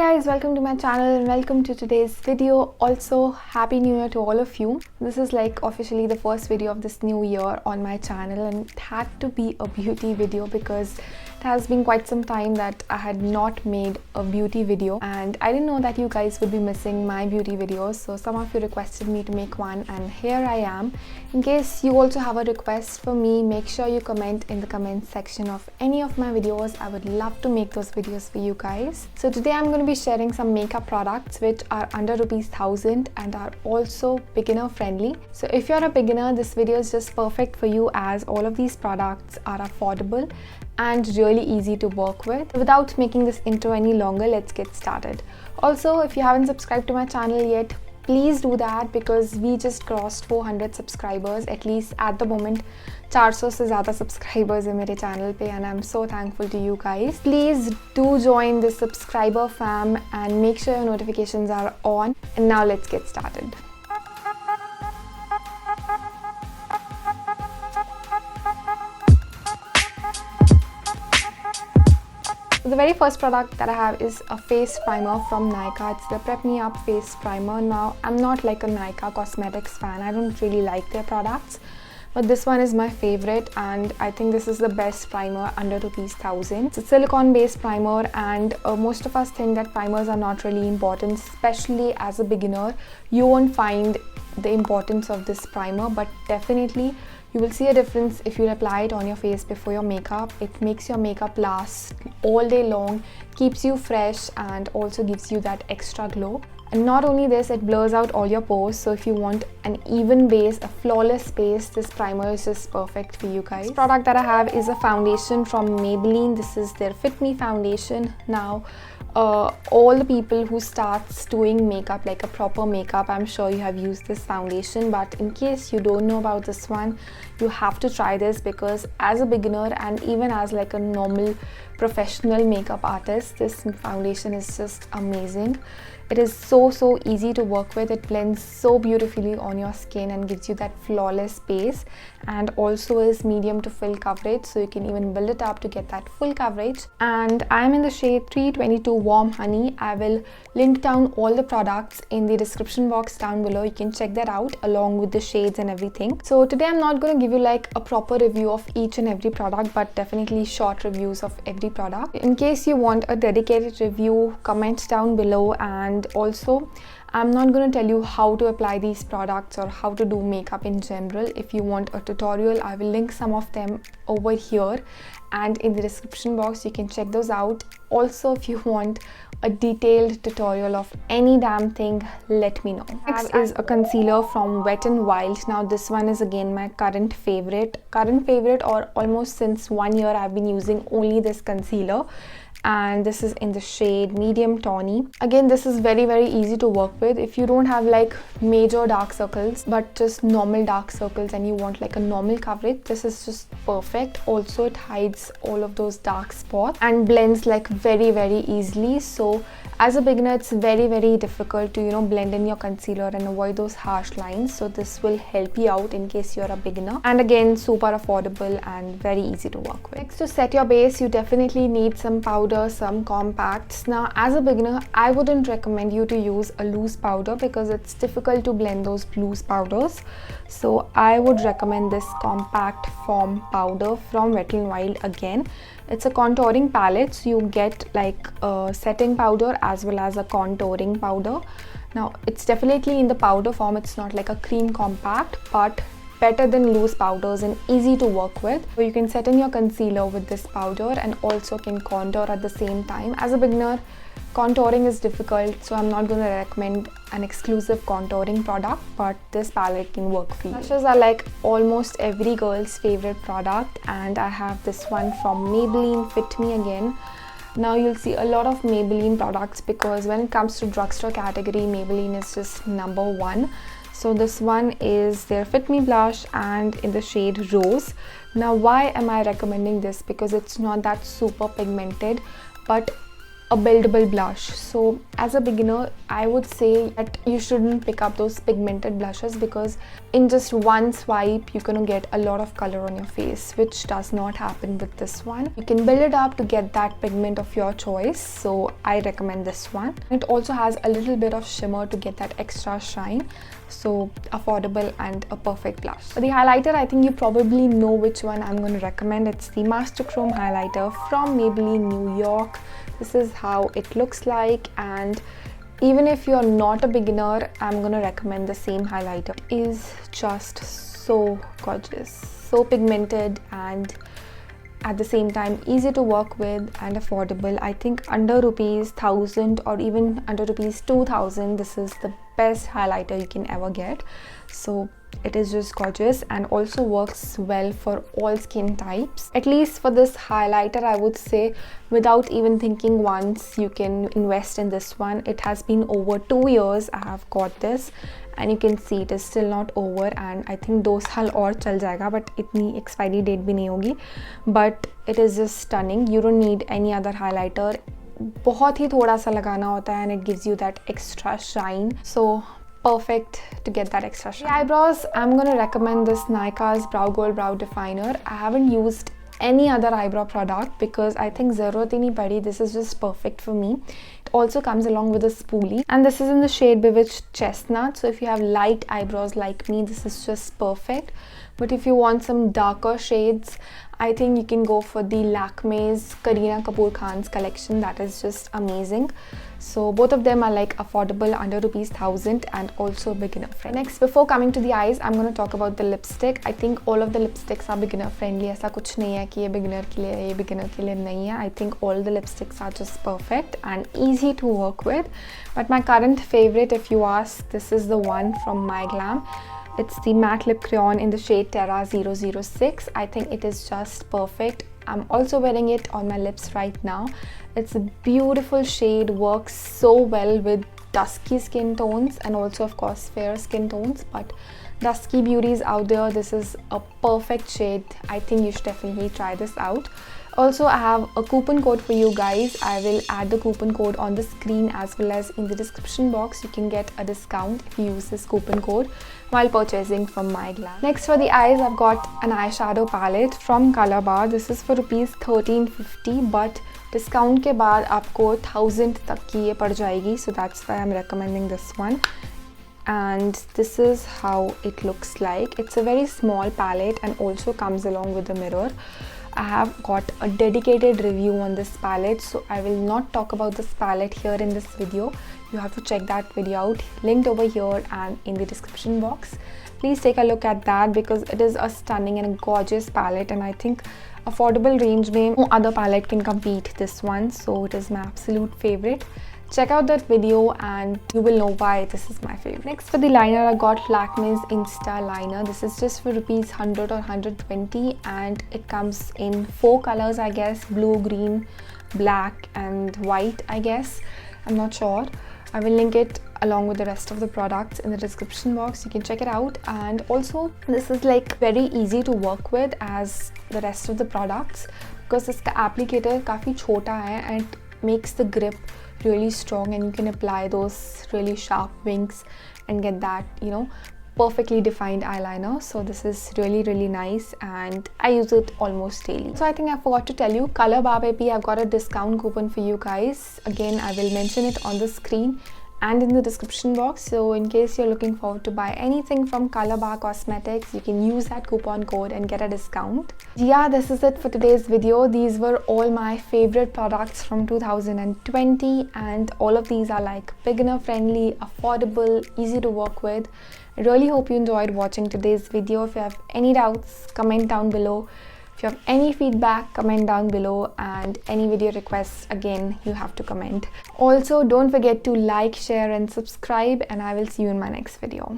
guys, welcome to my channel and welcome to today's video. Also, happy new year to all of you. This is like officially the first video of this new year on my channel, and it had to be a beauty video because it has been quite some time that I had not made a beauty video, and I didn't know that you guys would be missing my beauty videos. So some of you requested me to make one, and here I am. In case you also have a request for me, make sure you comment in the comment section of any of my videos. I would love to make those videos for you guys. So today I'm going to be sharing some makeup products which are under ₹1000 and are also beginner friendly. So if you're a beginner, this video is just perfect for you as all of these products are affordable and really easy to work with. Without making this intro any longer, let's get started. Also, if you haven't subscribed to my channel yet, please do that because we just crossed 400 subscribers. At least at the moment 400 से ज़्यादा subscribers है मेरे channel पे, and I'm so thankful to you guys. Please do join the subscriber fam and make sure your notifications are on. And now let's get started. So the very first product that I have is a face primer from Nykaa. It's the Prep Me Up face primer. Now, I'm not like a Nykaa cosmetics fan. I don't really like their products, but this one is my favorite, and I think this is the best primer under ₹1000. It's a silicone based primer, and most of us think that primers are not really important, especially as a beginner. You won't find the importance of this primer, but definitely you will see a difference if you apply it on your face before your makeup. It makes your makeup last all day long, keeps you fresh, and also gives you that extra glow. And not only this, it blurs out all your pores. So if you want an even base, a flawless base, this primer is just perfect for you guys. This product that I have is a foundation from Maybelline. This is their Fit Me foundation. Now, all the people who starts doing makeup, like a proper makeup, I'm sure you have used this foundation, but in case you don't know about this one, you have to try this because as a beginner and even as like a normal professional makeup artist, this foundation is just amazing. It is so easy to work with. It blends so beautifully on your skin and gives you that flawless base, and also is medium to full coverage, so you can even build it up to get that full coverage. And I'm in the shade 322 Warm Honey. I will link down all the products in the description box down below. You can check that out along with the shades and everything. So today I'm not going to give you like a proper review of each and every product, but definitely short reviews of every product. In case you want a dedicated review, comment down below. And also, I'm not going to tell you how to apply these products or how to do makeup in general. If you want a tutorial, I will link some of them over here and in the description box. You can check those out. Also, if you want a detailed tutorial of any damn thing, let me know. Next is a concealer from Wet n Wild. Now this one is again my current favorite, or almost since 1 year I've been using only this concealer, and this is in the shade medium tawny. Again, this is very easy to work with. If you don't have like major dark circles but just normal dark circles and you want like a normal coverage, this is just perfect. Also, it hides all of those dark spots and blends like very easily. So as a beginner, it's very difficult to blend in your concealer and avoid those harsh lines. So this will help you out in case you're a beginner, and again, super affordable and very easy to work with. Next, to set your base, you definitely need some powder, some compacts. Now as a beginner, I wouldn't recommend you to use a loose powder because it's difficult to blend those loose powders. So I would recommend this compact form powder from Wet n Wild. Again, it's a contouring palette, so you get like a setting powder as well as a contouring powder. Now it's definitely in the powder form. It's not like a cream compact, but better than loose powders and easy to work with. So you can set in your concealer with this powder and also can contour at the same time. As a beginner, contouring is difficult, so I'm not going to recommend an exclusive contouring product, but this palette can work for you. Blushes are like almost every girl's favorite product, and I have this one from Maybelline, Fit Me again. Now you'll see a lot of Maybelline products because when it comes to drugstore category, Maybelline is just #1. So this one is their Fit Me blush and in the shade Rose. Now why am I recommending this? Because it's not that super pigmented, but a buildable blush. So as a beginner, I would say that you shouldn't pick up those pigmented blushes because in just one swipe you're gonna get a lot of color on your face, which does not happen with this one. You can build it up to get that pigment of your choice, so I recommend this one. It also has a little bit of shimmer to get that extra shine, so affordable and a perfect blush. For the highlighter, I think you probably know which one I'm going to recommend. It's the Masterchrome highlighter from Maybelline New York. This is how it looks like, and even if you're not a beginner, I'm going to recommend the same highlighter. It is just so gorgeous, so pigmented, and at the same time easy to work with and affordable. I think under ₹1,000 or even under ₹2,000, this is the best highlighter you can ever get. So it is just gorgeous and also works well for all skin types. At least for this highlighter, I would say without even thinking once, you can invest in this one. It has been over 2 years I have got this, and you can see it is still not over, and I think 2 साल और चल जाएगा, but इतनी expiry date भी नहीं होगी. But it is just stunning. You don't need any other highlighter. बहुत ही थोड़ा सा लगाना होता है and it gives you that extra shine. So perfect to get that extra shine. The eyebrows, I'm going to recommend this Nykaa's Brow Gold Brow Definer. I haven't used any other eyebrow product because I think zarurat hi nahi padi. This is just perfect for me. It also comes along with a spoolie, and this is in the shade Bewitched Chestnut. So if you have light eyebrows like me, this is just perfect. But if you want some darker shades, I think you can go for the Lakme's Kareena Kapoor Khan's collection. That is just amazing. So both of them are like affordable, under ₹1,000, and also beginner friendly. Next, before coming to the eyes, I'm going to talk about the lipstick. I think all of the lipsticks are beginner friendly. ऐसा कुछ नहीं है कि ये beginner के लिए है, ये beginner के लिए नहीं है. I think all the lipsticks are just perfect and easy to work with. But my current favorite, if you ask, this is the one from MyGlamm. It's the matte lip crayon in the shade Terra 006. I think it is just perfect. I'm also wearing it on my lips right now. It's a beautiful shade, works so well with dusky skin tones and also of course fair skin tones, but dusky beauties out there, this is a perfect shade. I think you should definitely try this out. Also, I have a coupon code for you guys. I will add the coupon code on the screen as well as in the description box. You can get a discount if you use this coupon code while purchasing from MyGlamm. Next, for the eyes, I've got an eyeshadow palette from Colorbar. This is for ₹1350, but discount के बाद आपको 1000 तक की ये पड़ जाएगी. So that's why I'm recommending this one. And this is how it looks like. It's a very small palette and also comes along with a mirror. I have got a dedicated review on this palette, so I will not talk about this palette here in this video. You have to check that video out, linked over here and in the description box. Please take a look at that because it is a stunning and a gorgeous palette, and I think affordable range mein no other palette can compete this one, so it is my absolute favorite. Check out that video and you will know why this is my favorite. Next, for the liner, I got Lakme's Insta liner. This is just for ₹100 or 120, and it comes in 4 colors, I guess: blue, green, black and white, I guess. I'm not sure. I will link it along with the rest of the products in the description box. You can check it out. And also, this is like very easy to work with as the rest of the products because this applicator काफी छोटा है and it makes the grip really strong, and you can apply those really sharp wings and get that, you know, perfectly defined eyeliner. So this is really nice and I use it almost daily. So I think I forgot to tell you, Colorbar baby, I've got a discount coupon for you guys. Again, I will mention it on the screen and in the description box. So in case you're looking forward to buy anything from Colorbar Cosmetics, you can use that coupon code and get a discount. Yeah, this is it for today's video. These were all my favorite products from 2020, and all of these are like beginner friendly, affordable, easy to work with. I really hope you enjoyed watching today's video. If you have any doubts, comment down below. If you have any feedback, comment down below, and any video requests, again, you have to comment. Also, don't forget to like, share and subscribe, and I will see you in my next video.